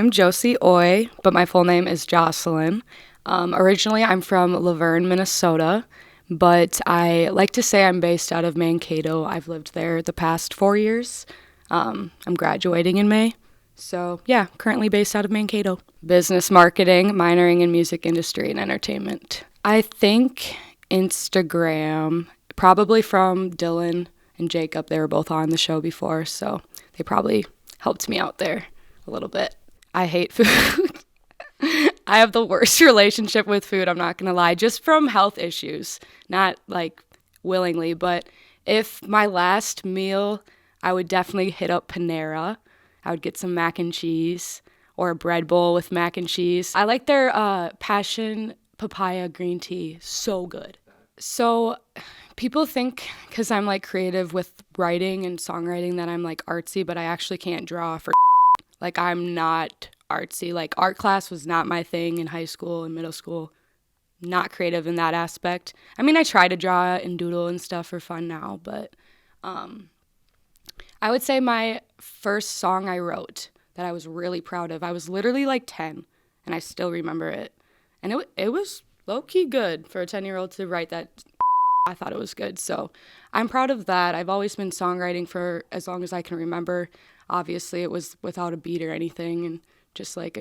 I'm Joci Oy, but my full name is Jocelyn. Originally, I'm from Laverne, Minnesota, but I like to say I'm based out of Mankato. I've lived there the past 4 years. I'm graduating in May. So, yeah, currently based out of Mankato. Business marketing, minoring in music industry and entertainment. I think Instagram, probably from Dylan and Jacob. They were both on the show before, so they probably helped me out there a little bit. I hate food. I have the worst relationship with food, I'm not going to lie, just from health issues. Not like willingly, but if my last meal, I would definitely hit up Panera. I would get some mac and cheese or a bread bowl with mac and cheese. I like their passion papaya green tea. So good. So people think because I'm like creative with writing and songwriting that I'm like artsy, but I actually can't draw for like I'm not artsy. Like art class was not my thing in high school and middle school. Not creative in that aspect. I mean, I try to draw and doodle and stuff for fun now, but I would say my first song I wrote that I was really proud of, I was literally like 10 and I still remember it. And it was low-key good for a 10-year-old to write that. I thought it was good. So I'm proud of that. I've always been songwriting for as long as I can remember. Obviously, it was without a beat or anything and just like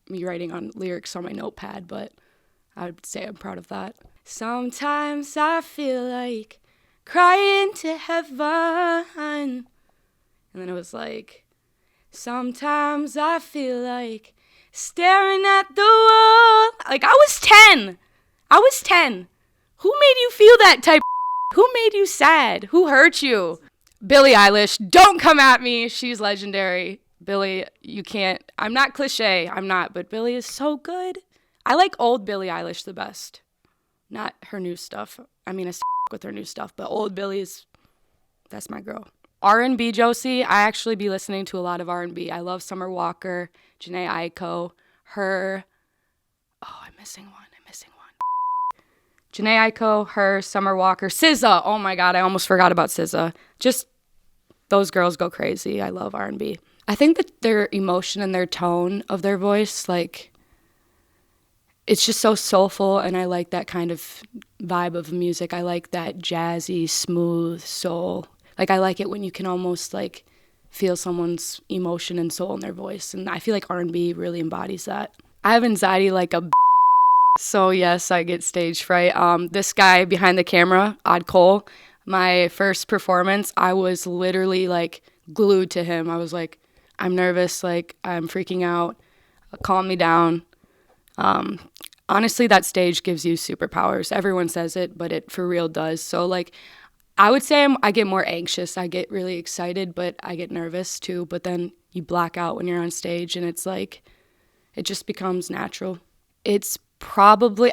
me writing on lyrics on my notepad, but I would say I'm proud of that. Sometimes I feel like crying to heaven. And then it was like, sometimes I feel like staring at the wall. Like, I was 10. Who made you feel that type of Who made you sad? Who hurt you? Billie Eilish, don't come at me. She's legendary. Billie, you can't. I'm not cliche. I'm not. But Billie is so good. I like old Billie Eilish the best. Not her new stuff. I mean, I with her new stuff. But old Billie's, that's my girl. R&B, Joci, I actually be listening to a lot of R&B. I love Summer Walker, Jhené Aiko, her. Oh, I'm missing one. Jhené Aiko, her, Summer Walker, SZA. Oh my God, I almost forgot about SZA. Just those girls go crazy. I love R&B. I think that their emotion and their tone of their voice, like, it's just so soulful, and I like that kind of vibe of music. I like that jazzy, smooth soul. Like, I like it when you can almost, like, feel someone's emotion and soul in their voice, and I feel like R&B really embodies that. I have anxiety like a so yes, I get stage fright. This guy behind the camera, Odd Cole, my first performance, I was literally, like, glued to him. I was like, I'm nervous, like, I'm freaking out, calm me down. Honestly, that stage gives you superpowers. Everyone says it, but it for real does. So, like, I would say I get more anxious. I get really excited, but I get nervous too. But then you black out when you're on stage, and it's like, it just becomes natural. It's probably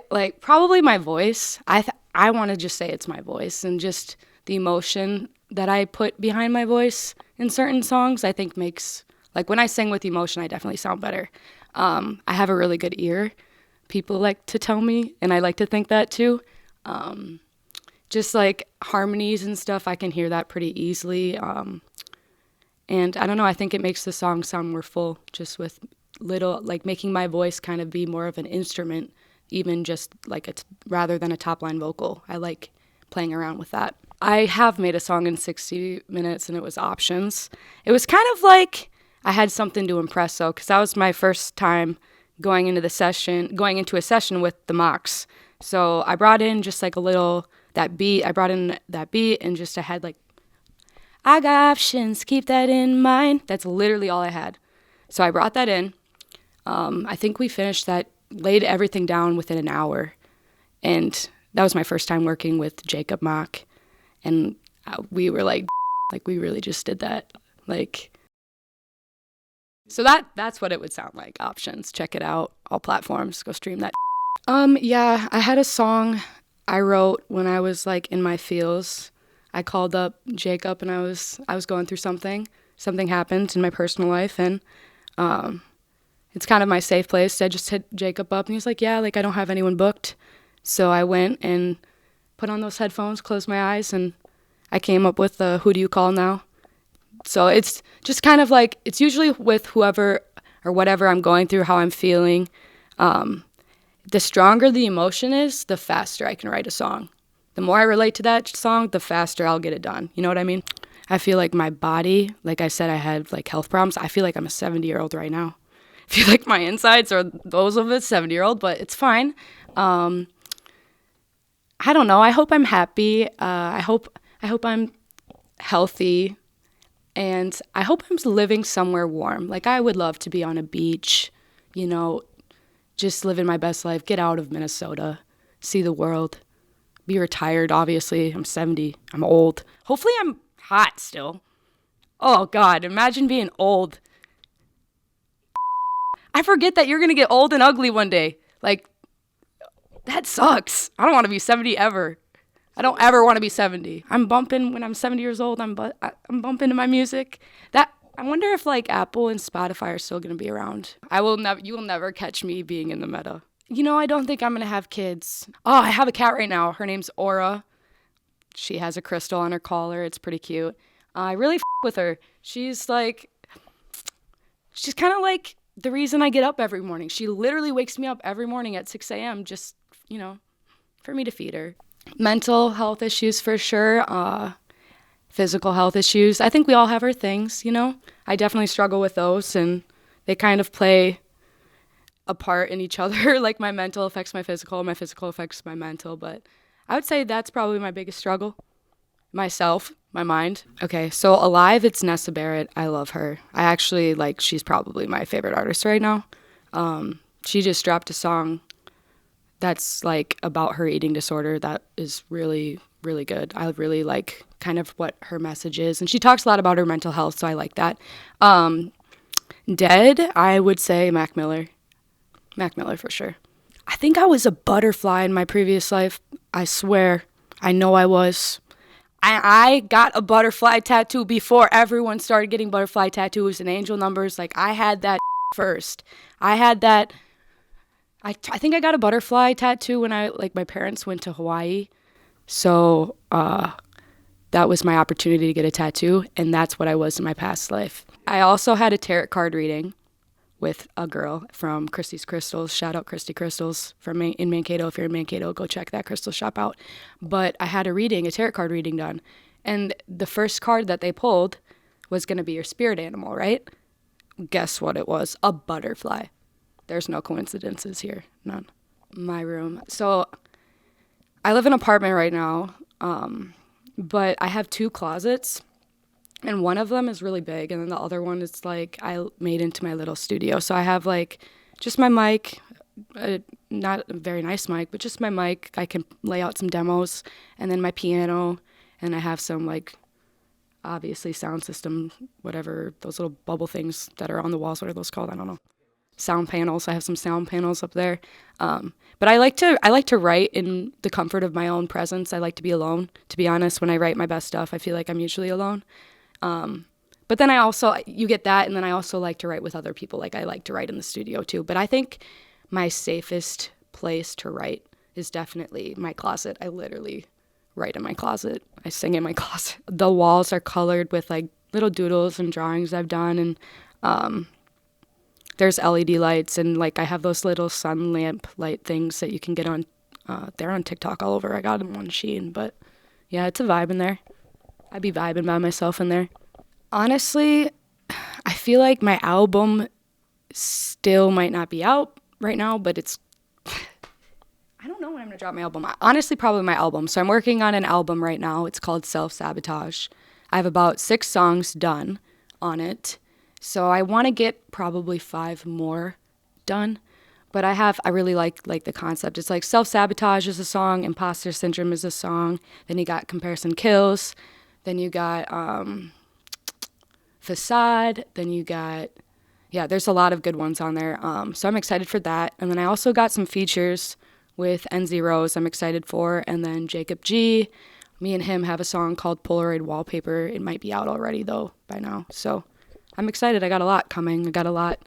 my voice. I want to just say it's my voice and just the emotion that I put behind my voice in certain songs, I think makes, like, when I sing with emotion, I definitely sound better. I have a really good ear. People like to tell me, and I like to think that too. Just like harmonies and stuff, I can hear that pretty easily. And I don't know, I think it makes the song sound more full, just with little, like, making my voice kind of be more of an instrument, even just like rather than a top line vocal. I like playing around with that. I have made a song in 60 minutes, and it was Options. It was kind of like I had something to impress, though, because that was my first time going into a session with the Mox. So I brought in just like that beat and just I had like, I got options, keep that in mind. That's literally all I had. So I brought that in. I think we finished that, laid everything down within an hour. And that was my first time working with Jacob Mock. And we were like, we really just did that. Like, so that's what it would sound like. Options. Check it out. All platforms. Go stream that. Yeah, I had a song I wrote when I was like in my feels. I called up Jacob, and I was going through something. Something happened in my personal life, and it's kind of my safe place. I just hit Jacob up, and he was like, yeah, like, I don't have anyone booked. So I went and put on those headphones, closed my eyes, and I came up with Who Do You Call Now? So it's just kind of like, it's usually with whoever or whatever I'm going through, how I'm feeling. The stronger the emotion is, the faster I can write a song. The more I relate to that song, the faster I'll get it done. You know what I mean? I feel like my body, like I said, I had like health problems. I feel like I'm a 70-year-old right now. I feel like my insides are those of a 70-year-old, but it's fine. I don't know. I hope I'm happy. I hope I'm healthy, and I hope I'm living somewhere warm. Like, I would love to be on a beach, you know, just living my best life, get out of Minnesota, see the world, be retired, obviously. I'm 70. I'm old. Hopefully I'm hot still. Oh, God, imagine being old. I forget that you're going to get old and ugly one day. Like, that sucks. I don't want to be 70 ever. I don't ever want to be 70. I'm bumping when I'm 70 years old. I'm bumping to my music. I wonder if like Apple and Spotify are still going to be around. You will never catch me being in the meta. You know, I don't think I'm going to have kids. Oh, I have a cat right now. Her name's Aura. She has a crystal on her collar. It's pretty cute. I really with her. She's kind of like the reason I get up every morning. She literally wakes me up every morning at 6 a.m. just, you know, for me to feed her. Mental health issues for sure. Physical health issues. I think we all have our things, you know. I definitely struggle with those, and they kind of play a part in each other. Like, my mental affects my physical affects my mental, but I would say that's probably my biggest struggle. Myself, my mind. Okay, so Alive, it's Nessa Barrett. I love her. I actually, she's probably my favorite artist right now. She just dropped a song that's, about her eating disorder that is really, really good. I really like kind of what her message is, and she talks a lot about her mental health, so I like that. Dead, I would say Mac Miller. Mac Miller for sure. I think I was a butterfly in my previous life. I swear. I know I was. I got a butterfly tattoo before everyone started getting butterfly tattoos and angel numbers. I had that first. I had that. I think I got a butterfly tattoo when my parents went to Hawaii. So that was my opportunity to get a tattoo, and that's what I was in my past life. I also had a tarot card reading with a girl from Christy's Crystals. Shout out Christy Crystals in Mankato. If you're in Mankato, go check that crystal shop out. But I had a tarot card reading done. And the first card that they pulled was going to be your spirit animal, right? Guess what it was? A butterfly. There's no coincidences here. None. My room. So I live in an apartment right now, but I have 2 closets. And one of them is really big, and then the other one is I made into my little studio. So I have just my mic, not a very nice mic, but just my mic. I can lay out some demos, and then my piano, and I have some obviously sound system, whatever, those little bubble things that are on the walls. What are those called? I don't know. Sound panels. I have some sound panels up there. But I like to write in the comfort of my own presence. I like to be alone. To be honest, when I write my best stuff, I feel like I'm usually alone. But then you get that, and then I also like to write with other people. I like to write in the studio too. But I think my safest place to write is definitely my closet. I literally write in my closet. I sing in my closet. The walls are colored with little doodles and drawings I've done, and there's LED lights, and I have those little sun lamp light things that you can get on. They're on TikTok all over. I got them on Shein, but yeah, it's a vibe in there. I'd be vibing by myself in there. Honestly, I feel like my album still might not be out right now, but it's... I don't know when I'm going to drop my album. Honestly, probably my album. So I'm working on an album right now. It's called Self-Sabotage. I have about 6 songs done on it. So I want to get probably 5 more done. But I really like the concept. It's Self-Sabotage is a song, Imposter Syndrome is a song, then you got Comparison Kills, then you got Facade, then you got, there's a lot of good ones on there. So I'm excited for that. And then I also got some features with NZ Rose I'm excited for, and then Jacob G. Me and him have a song called Polaroid Wallpaper. It might be out already, though, by now. So I'm excited. I got a lot coming. I got a lot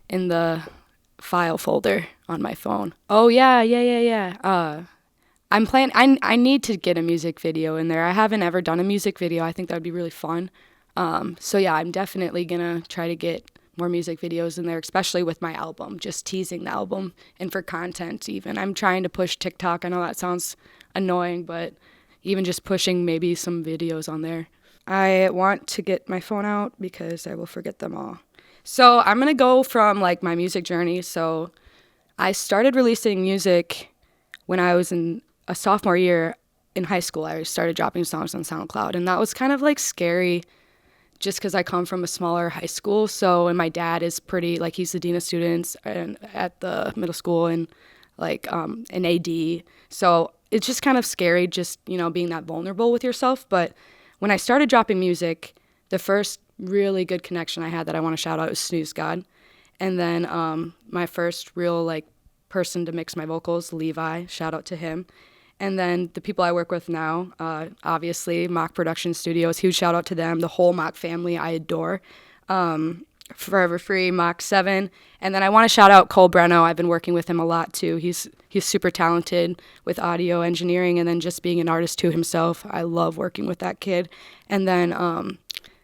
in the file folder on my phone. Oh, yeah. I need to get a music video in there. I haven't ever done a music video. I think that would be really fun. So yeah, I'm definitely gonna try to get more music videos in there, especially with my album, just teasing the album and for content even. I'm trying to push TikTok. I know that sounds annoying, but even just pushing maybe some videos on there. I want to get my phone out because I will forget them all. So I'm going to go from like my music journey. So I started releasing music when I was in a sophomore year in high school. I started dropping songs on SoundCloud, and that was kind of like scary just because I come from a smaller high school. So, and my dad is pretty, like, he's the dean of students at the middle school and like an AD. So it's just kind of scary just, being that vulnerable with yourself. But when I started dropping music, the first really good connection I had that I want to shout out is Snooze God. And then my first real like person to mix my vocals, Levi, shout out to him. And then the people I work with now, obviously Mock Production Studios, huge shout out to them, the whole Mock family I adore. Forever Free, Mach 7. And then I want to shout out Cole Breno. I've been working with him a lot too. He's super talented with audio engineering and then just being an artist too himself. I love working with that kid. And then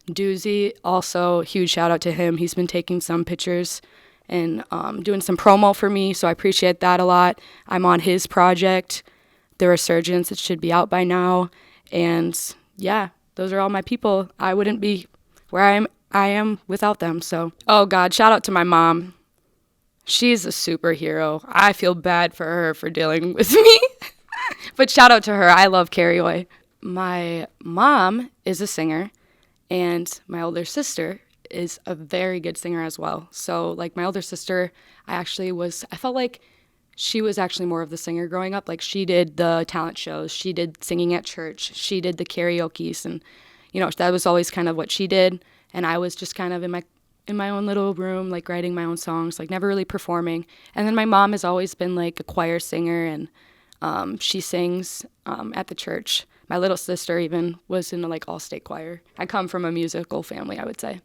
Doozy, also huge shout out to him. He's been taking some pictures and doing some promo for me, so I appreciate that a lot. I'm on his project, The Resurgence. It should be out by now. And yeah, those are all my people. I wouldn't be where I am without them. So, oh God, shout out to my mom. She's a superhero. I feel bad for her for dealing with me. But shout out to her. I love Carrie. My mom is a singer, and my older sister is a very good singer as well. So, like, my older sister, I felt like she was actually more of the singer growing up. Like, she did the talent shows. She did singing at church. She did the karaoke's, and, that was always kind of what she did. And I was just kind of in my own little room, like, writing my own songs, like, never really performing. And then my mom has always been, like, a choir singer, and she sings at the church. My little sister even was in, like, all-state choir. I come from a musical family, I would say.